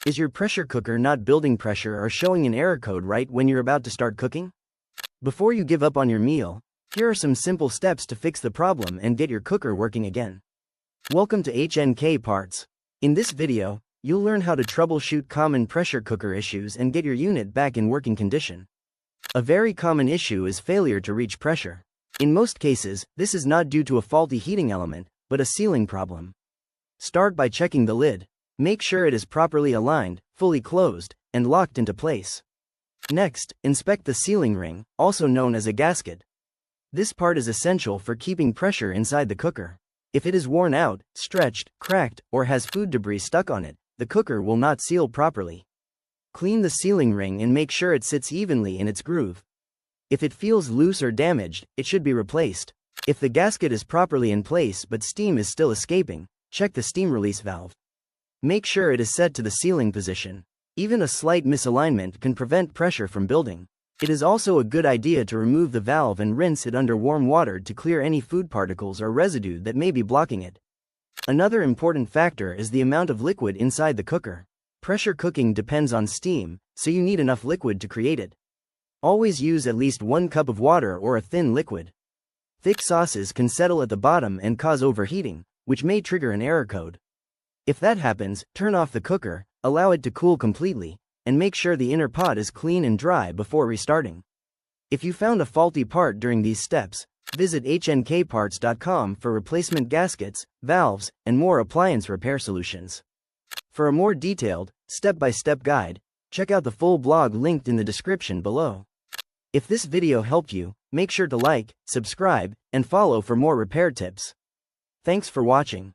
Is your pressure cooker not building pressure or showing an error code right when you're about to start cooking? Before you give up on your meal, here are some simple steps to fix the problem and get your cooker working again. Welcome to HnKParts. In this video, you'll learn how to troubleshoot common pressure cooker issues and get your unit back in working condition. A very common issue is failure to reach pressure. In most cases, this is not due to a faulty heating element, but a sealing problem. Start by checking the lid. Make sure it is properly aligned, fully closed, and locked into place. Next, inspect the sealing ring, also known as a gasket. This part is essential for keeping pressure inside the cooker. If it is worn out, stretched, cracked, or has food debris stuck on it, the cooker will not seal properly. Clean the sealing ring and make sure it sits evenly in its groove. If it feels loose or damaged, it should be replaced. If the gasket is properly in place but steam is still escaping, check the steam release valve. Make sure it is set to the sealing position. Even a slight misalignment can prevent pressure from building. It is also a good idea to remove the valve and rinse it under warm water to clear any food particles or residue that may be blocking it. Another important factor is the amount of liquid inside the cooker. Pressure cooking depends on steam, so you need enough liquid to create it. Always use at least 1 cup of water or a thin liquid. Thick sauces can settle at the bottom and cause overheating, which may trigger an error code. If that happens, turn off the cooker, allow it to cool completely, and make sure the inner pot is clean and dry before restarting. If you found a faulty part during these steps, visit HnKParts.com for replacement gaskets, valves, and more appliance repair solutions. For a more detailed, step-by-step guide, check out the full blog linked in the description below. If this video helped you, make sure to like, subscribe, and follow for more repair tips. Thanks for watching.